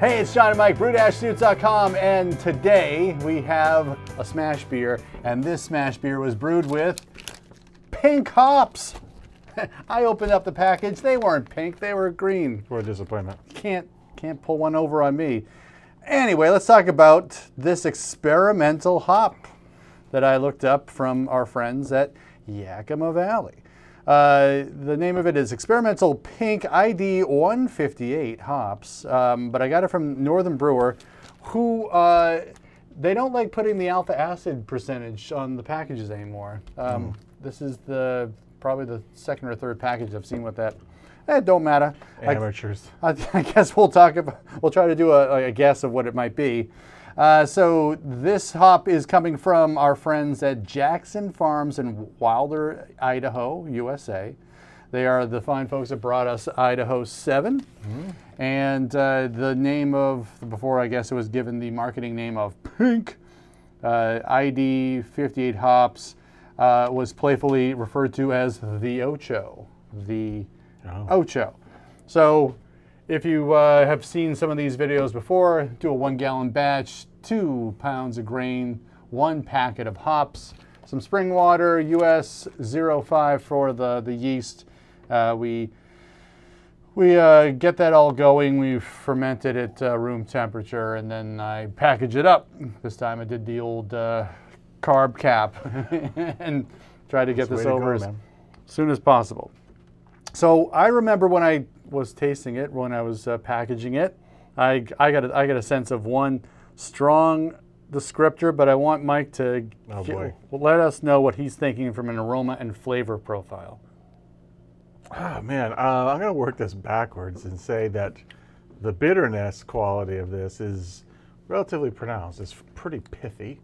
Hey, it's John and Mike, brew-suits.com, and today we have a SMaSH beer, and this SMaSH beer was brewed with pink hops. I opened up the package, they weren't pink, they were green. What a disappointment. Can't pull one over on me. Anyway, let's talk about this experimental hop that I looked up from our friends at Yakima Valley. The name of it is Experimental Pink ID 158 hops, but I got it from Northern Brewer, who they don't like putting the alpha acid percentage on the packages anymore. This is probably the second or third package I've seen with that. It don't matter. Amateurs. I guess we'll try to do a guess of what it might be. So this hop is coming from our friends at Jackson Farms in Wilder, Idaho, USA. They are the fine folks that brought us Idaho 7. And the name of, before I guess it was given the marketing name of Pink, ID 58 hops, was playfully referred to as the Ocho. The Ocho. So if you have seen some of these videos before, do a 1 gallon batch, 2 pounds of grain, 1 packet of hops, some spring water, US 05 for the yeast. We get that all going. We ferment it at room temperature, and then I package it up. This time I did the old carb cap and try to get this over as soon as possible. So I remember when I was tasting it, when I was packaging it, I got a sense of one strong descriptor, but I want Mike to let us know what he's thinking from an aroma and flavor profile. Oh man, I'm going to work this backwards and say that the bitterness quality of this is relatively pronounced. It's pretty pithy.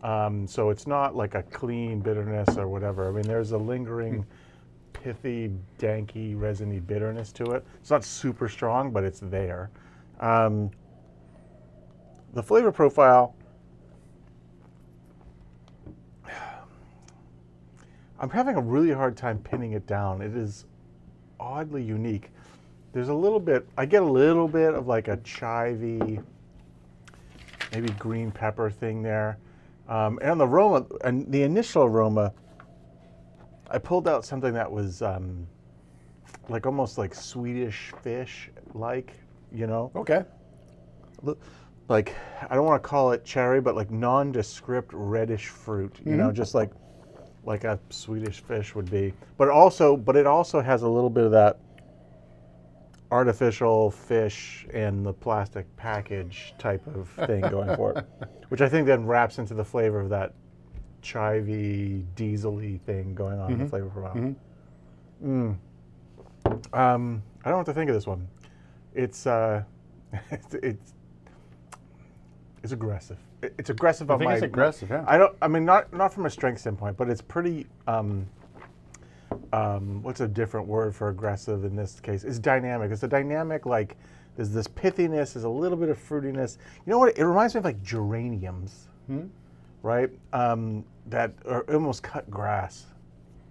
So it's not like a clean bitterness or whatever. I mean, there's a lingering pithy, danky, resiny bitterness to it. It's not super strong, but it's there. The flavor profile, I'm having a really hard time pinning it down. It is oddly unique. There's a little bit, I get a little bit of like a chivy, maybe green pepper thing there. And the aroma, and the initial aroma, I pulled out something that was like almost like Swedish fish, you know? Okay. Like, I don't want to call it cherry, but like non-descript reddish fruit, you know, just like a Swedish fish would be. But it also has a little bit of that artificial fish in the plastic package type of thing going for it, which I think then wraps into the flavor of that chivy, diesel-y thing going on in the flavor profile. I don't know what to think of this one. It's aggressive. It's aggressive on my. I think it's aggressive, yeah. I mean, not from a strength standpoint, but it's pretty. What's a different word for aggressive in this case? It's dynamic. It's a dynamic, like there's this pithiness, there's a little bit of fruitiness. You know what? It reminds me of like geraniums, right? That are almost cut grass.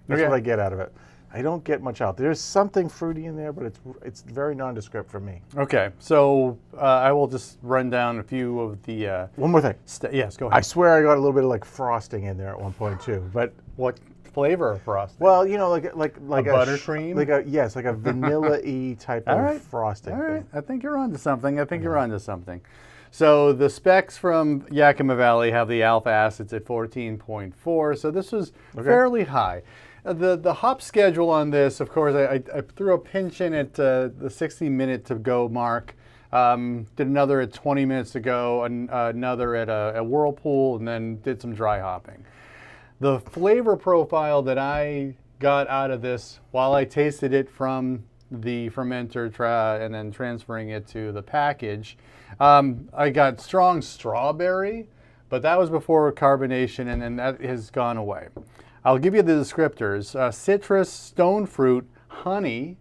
That's what I get out of it. I don't get much out. There's something fruity in there, but it's very nondescript for me. Okay, so I will just run down a few of the. One more thing. Yes, go ahead. I swear I got a little bit of like frosting in there at one point too. But what flavor of frosting? Well, you know, like a buttercream, like a vanilla-y type of frosting. All right, I think you're onto something. You're onto something. So the specs from Yakima Valley have the alpha acids at 14.4. So this was fairly high. The hop schedule on this, of course, I threw a pinch in at the 60-minute to go mark. Did another at 20 minutes to go, and another at a whirlpool, and then did some dry hopping. The flavor profile that I got out of this while I tasted it from the fermenter and then transferring it to the package, I got strong strawberry, but that was before carbonation, and then that has gone away. I'll give you the descriptors. Citrus, stone fruit, honey,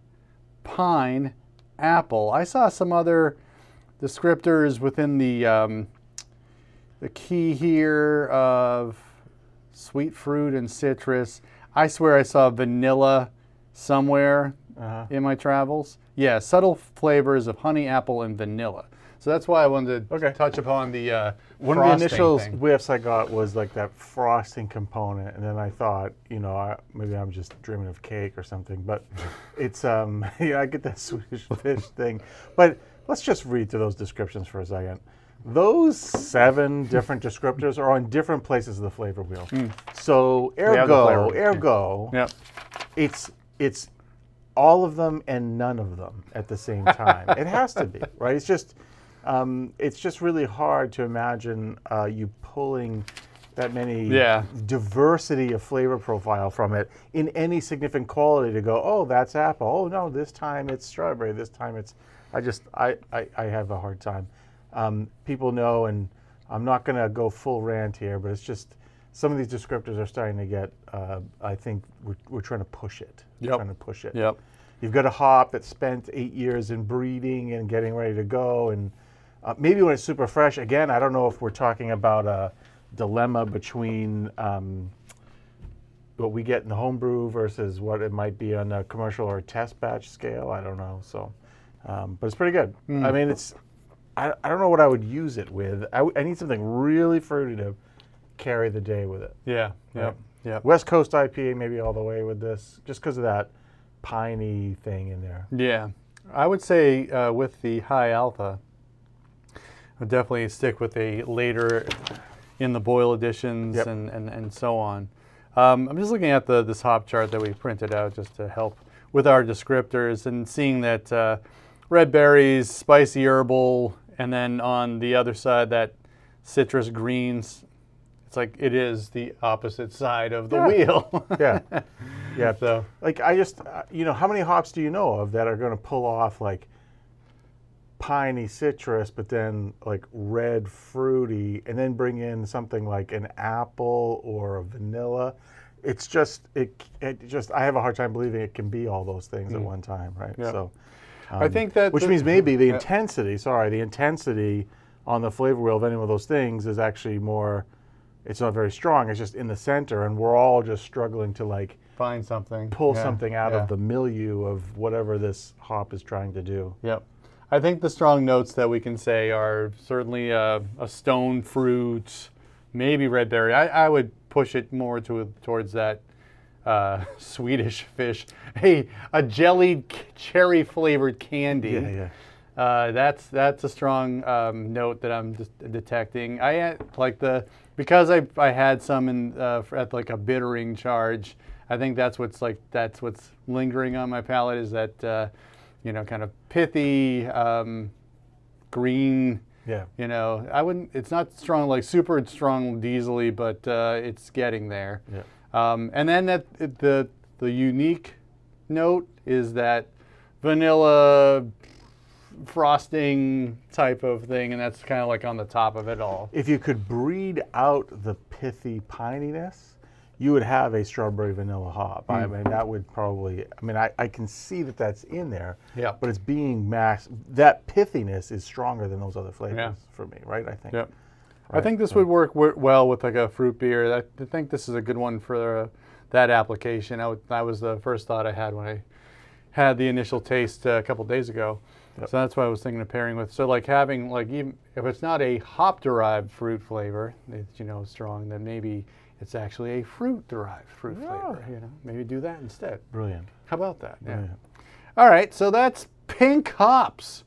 pine, apple. I saw some other descriptors within the key here of sweet fruit and citrus. I swear I saw vanilla somewhere. in my travels. Yeah, subtle flavors of honey, apple, and vanilla. So that's why I wanted to touch upon the one of the initial whiffs I got was like that frosting component, and then I thought, you know, maybe I'm just dreaming of cake or something. But it's yeah, I get that Swedish fish thing. But let's just read through those descriptions for a second. Those 7 different descriptors are on different places of the flavor wheel. So ergo, yep. it's all of them and none of them at the same time. It has to be, right? It's just really hard to imagine you pulling that many diversity of flavor profile from it in any significant quality to go, oh, that's apple. Oh no, this time it's strawberry. This time it's. I have a hard time. People know, and I'm not going to go full rant here, but it's just some of these descriptors are starting to get. I think we're trying to push it. Yep. Trying to push it. Yep. You've got a hop that spent 8 years in breeding and getting ready to go, and maybe when it's super fresh. Again, I don't know if we're talking about a dilemma between what we get in the homebrew versus what it might be on a commercial or test batch scale. I don't know. So, but it's pretty good. I mean, it's. I don't know what I would use it with. I need something really fruity to carry the day with it. Yeah, right? yeah. West Coast IPA maybe all the way with this, just because of that piney thing in there. Yeah, I would say with the high alpha, I'd definitely stick with a later in the boil editions and so on. I'm just looking at this hop chart that we printed out just to help with our descriptors and seeing that red berries, spicy herbal, and then on the other side, that citrus greens. It's like it is the opposite side of the wheel. Yeah. So, like, I just, you know, how many hops do you know of that are going to pull off like piney citrus, but then like red fruity, and then bring in something like an apple or a vanilla? It's just, it just, I have a hard time believing it can be all those things at one time, right? Yeah. So. I think that, which means maybe the intensity. Sorry, the intensity on the flavor wheel of any of those things is actually more. It's not very strong. It's just in the center, and we're all just struggling to like find something, pull something out of the milieu of whatever this hop is trying to do. Yep. I think the strong notes that we can say are certainly a stone fruit, maybe red berry. I would push it more towards that. Swedish fish, a jellied cherry flavored candy. Yeah. That's a strong note that I'm just detecting. I had like because I had some in at like a bittering charge. I think that's what's lingering on my palate is that you know, kind of pithy green. Yeah. You know, it's not strong, like super strong diesel-y, but it's getting there. Yeah. And then the unique note is that vanilla frosting type of thing, and that's kind of like on the top of it all. If you could breed out the pithy pininess, you would have a strawberry vanilla hop. I mean, that would probably, I mean, I can see that that's in there, but it's being masked. That pithiness is stronger than those other flavors for me, right? I think. Yep. Right. I think this would work well with like a fruit beer. I think this is a good one for that application. That was the first thought I had when I had the initial taste a couple days ago. Yep. So that's what I was thinking of pairing with. So like having like, even if it's not a hop-derived fruit flavor, it's, you know, strong, then maybe it's actually a fruit-derived fruit flavor. You know, maybe do that instead. Brilliant. How about that? Brilliant. Yeah. All right, so that's pink hops.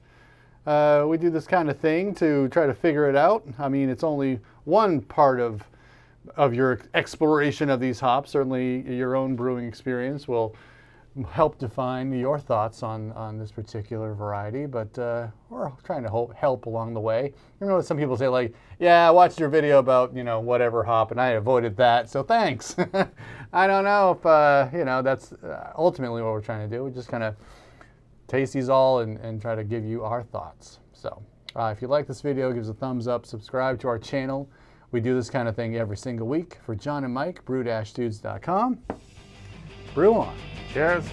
We do this kind of thing to try to figure it out. I mean, it's only one part of your exploration of these hops. Certainly your own brewing experience will help define your thoughts on this particular variety, but we're trying to help along the way. You know, some people say like, yeah, I watched your video about, you know, whatever hop and I avoided that, so thanks. I don't know if, you know, that's ultimately what we're trying to do. We just kind of taste these all and try to give you our thoughts. So if you like this video, give us a thumbs up, subscribe to our channel. We do this kind of thing every single week. For John and Mike, brew-dudes.com. Brew on. Cheers.